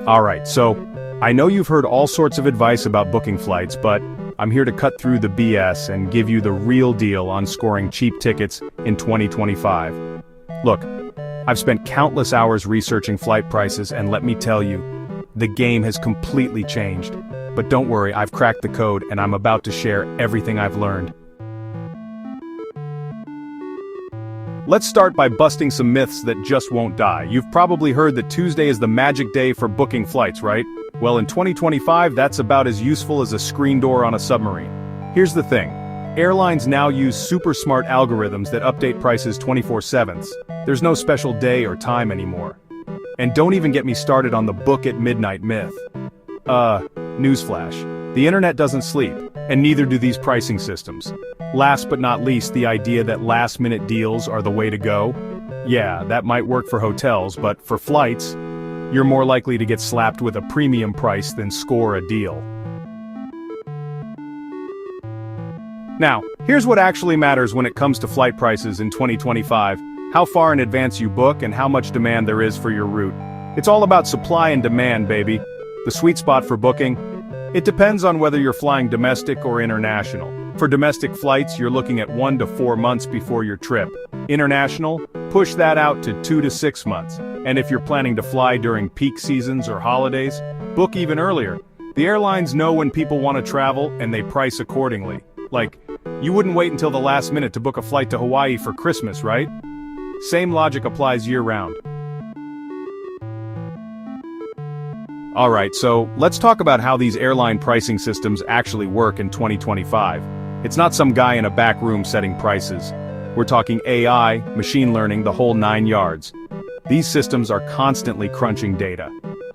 Alright, so, I know you've heard all sorts of advice about booking flights, but I'm here to cut through the BS and give you the real deal on scoring cheap tickets in 2025. Look, I've spent countless hours researching flight prices, and let me tell you, the game has completely changed. But don't worry, I've cracked the code and I'm about to share everything I've learned. Let's start by busting some myths that just won't die. You've probably heard that Tuesday is the magic day for booking flights, right? Well, in 2025, that's about as useful as a screen door on a submarine. Here's the thing. Airlines now use super smart algorithms that update prices 24/7. There's no special day or time anymore. And don't even get me started on the book at midnight myth. Newsflash. The internet doesn't sleep, and neither do these pricing systems. Last but not least, the idea that last-minute deals are the way to go. Yeah, that might work for hotels, but for flights, you're more likely to get slapped with a premium price than score a deal. Now, here's what actually matters when it comes to flight prices in 2025. How far in advance you book and how much demand there is for your route. It's all about supply and demand, baby. The sweet spot for booking? It depends on whether you're flying domestic or international. For domestic flights, you're looking at 1 to 4 months before your trip. International? Push that out to 2 to 6 months. And if you're planning to fly during peak seasons or holidays, book even earlier. The airlines know when people want to travel and they price accordingly. Like, you wouldn't wait until the last minute to book a flight to Hawaii for Christmas, right? Same logic applies year-round. Alright, so let's talk about how these airline pricing systems actually work in 2025. It's not some guy in a back room setting prices. We're talking AI, machine learning, the whole 9 yards. These systems are constantly crunching data.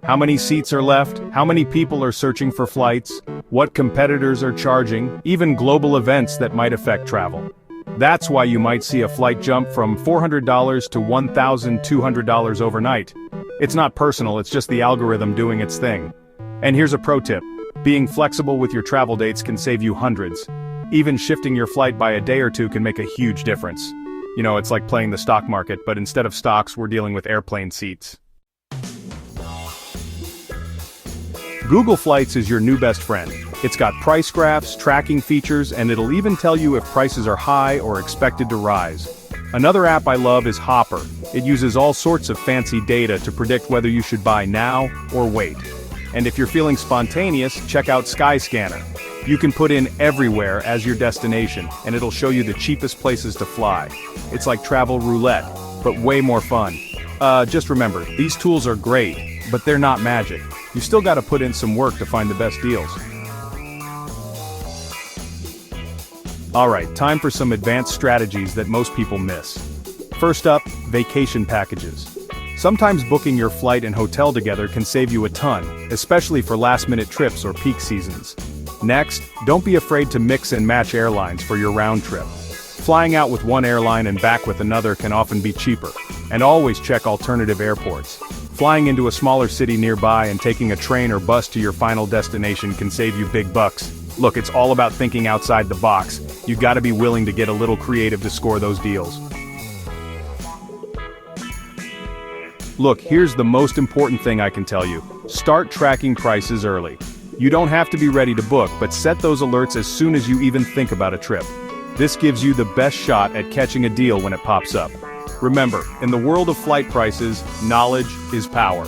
How many seats are left? How many people are searching for flights? What competitors are charging? Even global events that might affect travel. That's why you might see a flight jump from $400 to $1,200 overnight. It's not personal, it's just the algorithm doing its thing. And here's a pro tip. Being flexible with your travel dates can save you hundreds. Even shifting your flight by a day or two can make a huge difference. You know, it's like playing the stock market, but instead of stocks, we're dealing with airplane seats. Google Flights is your new best friend. It's got price graphs, tracking features, and it'll even tell you if prices are high or expected to rise. Another app I love is Hopper. It uses all sorts of fancy data to predict whether you should buy now or wait. And if you're feeling spontaneous, check out Skyscanner. You can put in everywhere as your destination, and it'll show you the cheapest places to fly. It's like travel roulette, but way more fun. Just remember, these tools are great, but they're not magic. You still gotta put in some work to find the best deals. Alright, time for some advanced strategies that most people miss. First up, vacation packages. Sometimes booking your flight and hotel together can save you a ton, especially for last-minute trips or peak seasons. Next, don't be afraid to mix and match airlines for your round trip. Flying out with one airline and back with another can often be cheaper. And always check alternative airports. Flying into a smaller city nearby and taking a train or bus to your final destination can save you big bucks. Look, it's all about thinking outside the box. You gotta be willing to get a little creative to score those deals. Look, here's the most important thing I can tell you. Start tracking prices early. You don't have to be ready to book, but set those alerts as soon as you even think about a trip. This gives you the best shot at catching a deal when it pops up. Remember, in the world of flight prices, knowledge is power.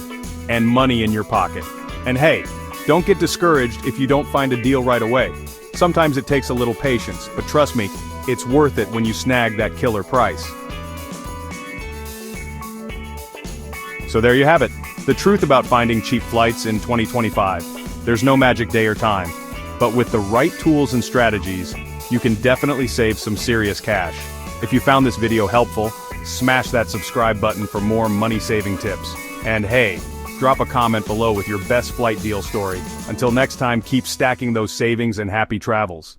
And money in your pocket. And hey, don't get discouraged if you don't find a deal right away. Sometimes it takes a little patience, but trust me, it's worth it when you snag that killer price. So there you have it, the truth about finding cheap flights in 2025. There's no magic day or time, but with the right tools and strategies, you can definitely save some serious cash. If you found this video helpful, smash that subscribe button for more money-saving tips. And hey, drop a comment below with your best flight deal story. Until next time, keep stacking those savings and happy travels.